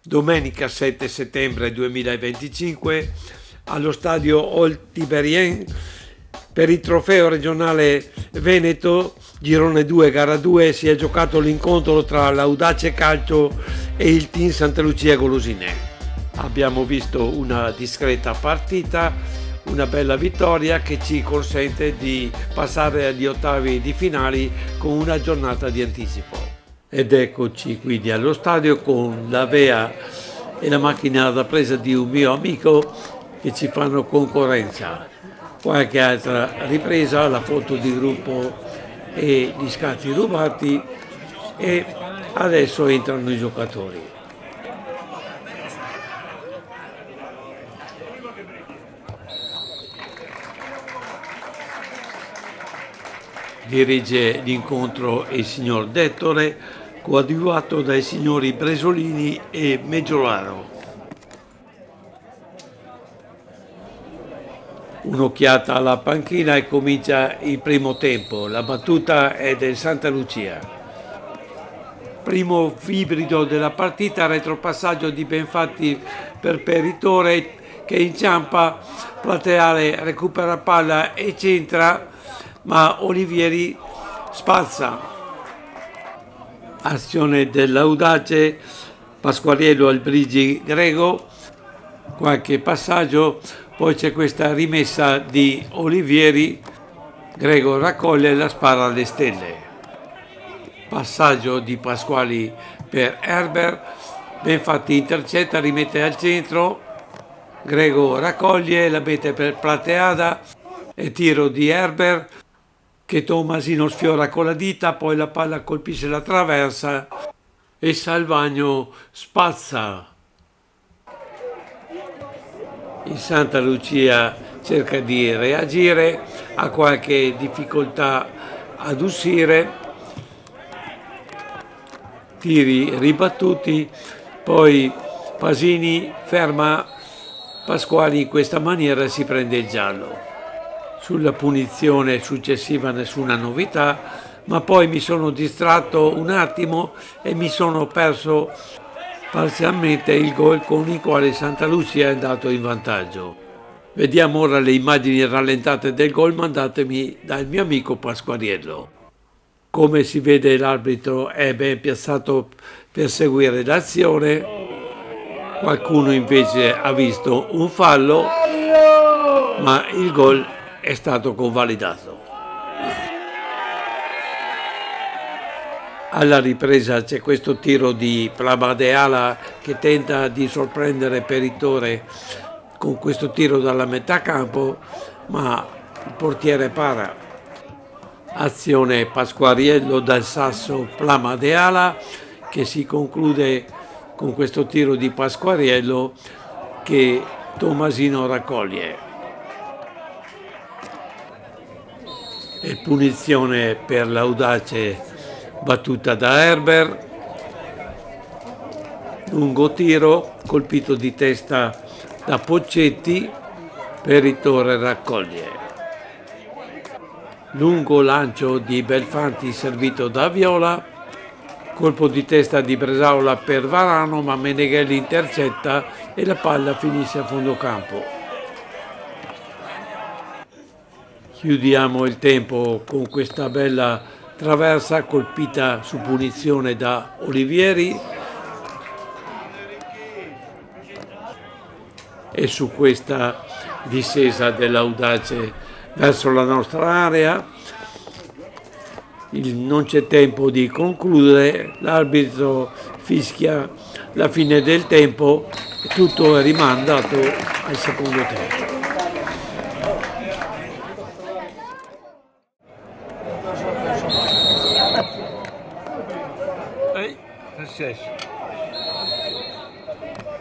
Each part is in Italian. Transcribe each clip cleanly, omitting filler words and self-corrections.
Domenica 7 settembre 2025 allo stadio Old Tiberien per il trofeo regionale Veneto Girone 2 gara 2 si è giocato l'incontro tra l'Audace Calcio e il Team Santa Lucia Golosine. Abbiamo visto una discreta partita, una bella vittoria che ci consente di passare agli ottavi di finali con una giornata di anticipo. Ed eccoci quindi allo stadio con la Vea e la macchina da presa di un mio amico che ci fanno concorrenza. Qualche altra ripresa, la foto di gruppo e gli scatti rubati e adesso entrano i giocatori. Dirige l'incontro il signor Dettore, coadiuvato dai signori Bresolini e Meggiolaro. Un'occhiata alla panchina e comincia il primo tempo. La battuta è del Santa Lucia. Primo ibrido della partita, retropassaggio di Benfatti per Peritore che inciampa, Plateale recupera palla e centra, ma Olivieri spazza. Azione dell'Audace, Pasquariello al Brigi Grego, qualche passaggio, poi c'è questa rimessa di Olivieri, Grego raccoglie e la spara alle stelle. Passaggio di Pasquali per Herbert, Benfatti intercetta, rimette al centro, Grego raccoglie, la mette per Plateada e tiro di Herbert che Tomasino sfiora con la dita, poi la palla colpisce la traversa e Salvagno spazza. Il Santa Lucia cerca di reagire, ha qualche difficoltà ad uscire, tiri ribattuti, poi Pasini ferma Pasquali in questa maniera e si prende il giallo. Sulla punizione successiva nessuna novità, ma poi mi sono distratto un attimo e mi sono perso parzialmente il gol con il quale Santa Lucia è andato in vantaggio. Vediamo ora le immagini rallentate del gol mandatemi dal mio amico Pasquariello. Come si vede l'arbitro è ben piazzato per seguire l'azione, qualcuno invece ha visto un fallo, ma il gol è stato convalidato. Alla ripresa c'è questo tiro di Plamadeala che tenta di sorprendere Peritore con questo tiro dalla metà campo, ma il portiere para. Azione Pasquariello dal sasso Plamadeala che si conclude con questo tiro di Pasquariello che Tomasino raccoglie. E punizione per l'Audace battuta da Herbert, lungo tiro colpito di testa da Poccetti, Peritore raccoglie. Lungo lancio di Belfanti servito da Viola, colpo di testa di Bresaola per Varano, ma Meneghelli intercetta e la palla finisce a fondo campo. Chiudiamo il tempo con questa bella traversa colpita su punizione da Olivieri e su questa discesa dell'Audace verso la nostra area. Non c'è tempo di concludere, l'arbitro fischia la fine del tempo e tutto è rimandato al secondo tempo.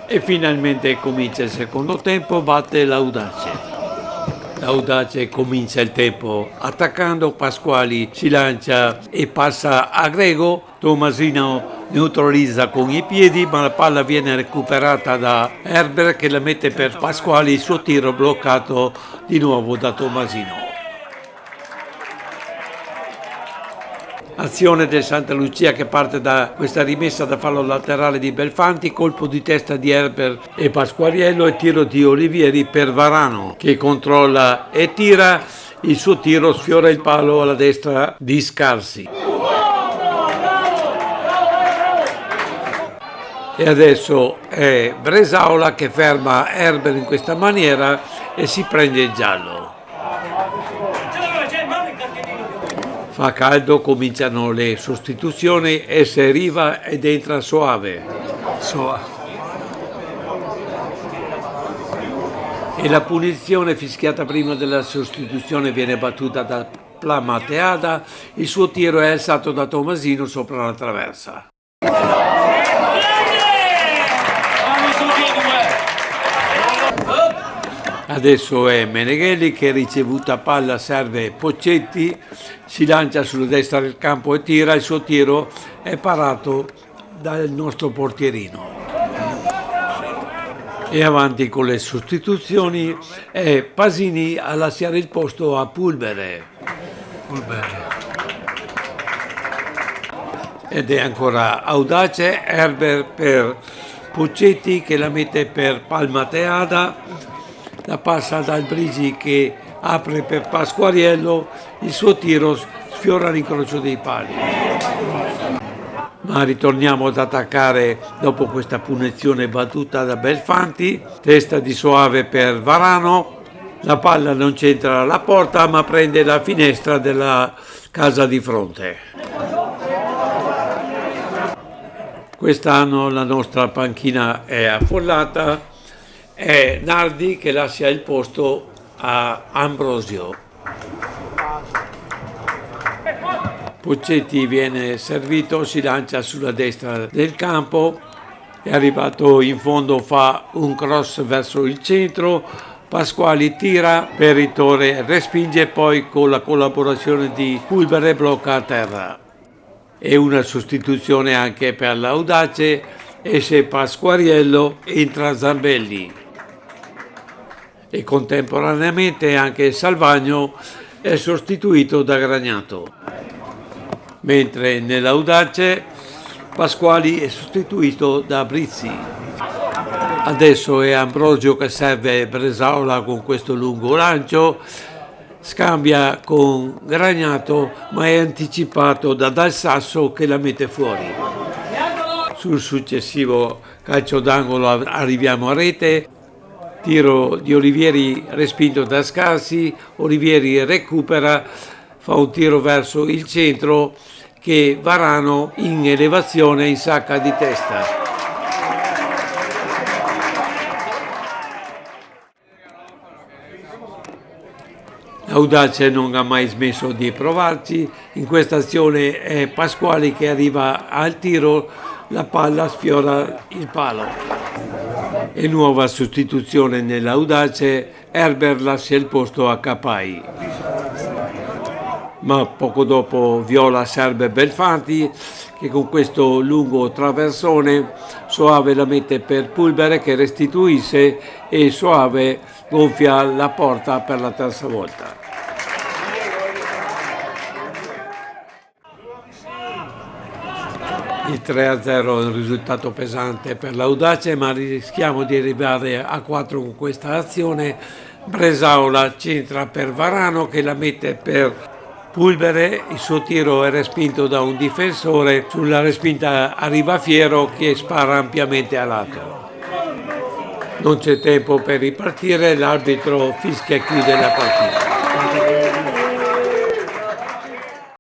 E finalmente comincia il secondo tempo, batte l'Audace. L'Audace comincia il tempo attaccando, Pasquali si lancia e passa a Grego, Tomasino neutralizza con i piedi ma la palla viene recuperata da Herbert che la mette per Pasquali, il suo tiro bloccato di nuovo da Tomasino. Azione del Santa Lucia che parte da questa rimessa da fallo laterale di Belfanti, colpo di testa di Herbert e Pasquariello e tiro di Olivieri per Varano che controlla e tira. Il suo tiro sfiora il palo alla destra di Scarsi. E adesso è Bresaola che ferma Herbert in questa maniera e si prende il giallo. Fa caldo, cominciano le sostituzioni, esce Riva ed entra Soave. E la punizione fischiata prima della sostituzione viene battuta da Plamateada, il suo tiro è alzato da Tomasino sopra la traversa. Adesso è Meneghelli che ricevuta palla serve Poccetti, si lancia sulla destra del campo e tira, il suo tiro è parato dal nostro portierino. E avanti con le sostituzioni è Pasini a lasciare il posto a Pulbere. Ed è ancora Audace, Herbert per Poccetti che la mette per Palmateada. La passa dal Brigi che apre per Pasquariello, il suo tiro sfiora l'incrocio dei pali. Ma ritorniamo ad attaccare dopo questa punizione battuta da Belfanti, testa di Soave per Varano, la palla non c'entra alla porta ma prende la finestra della casa di fronte. Quest'anno la nostra panchina è affollata. È Nardi che lascia il posto a Ambrosio. Poccetti viene servito, si lancia sulla destra del campo, è arrivato in fondo, fa un cross verso il centro, Pasquali tira per Rittore, respinge poi con la collaborazione di Pulbere blocca a terra. E una sostituzione anche per l'Audace, esce Pasquariello, entra Zambelli. E contemporaneamente anche Salvagno è sostituito da Gragnato, mentre nell'Audace Pasquali è sostituito da Brizzi. Adesso è Ambrosio che serve Bresaola con questo lungo lancio, scambia con Gragnato ma è anticipato da Dal Sasso che la mette fuori. Sul successivo calcio d'angolo arriviamo a rete. Tiro di Olivieri respinto da Scarsi, Olivieri recupera, fa un tiro verso il centro che Varano in elevazione insacca di testa. Audace non ha mai smesso di provarci, in questa azione è Pasquali che arriva al tiro, la palla sfiora il palo. E nuova sostituzione nell'Audace, Herbert lascia il posto a Capai. Ma poco dopo Viola serve Belfanti che con questo lungo traversone Soave la mette per Pulbere che restituisce e Soave gonfia la porta per la terza volta. Il 3-0 è un risultato pesante per l'Audace, ma rischiamo di arrivare a 4 con questa azione. Bresaola centra per Varano che la mette per Pulbere, il suo tiro è respinto da un difensore, sulla respinta arriva Fiero che spara ampiamente a lato. Non c'è tempo per ripartire, l'arbitro fischia e chiude la partita.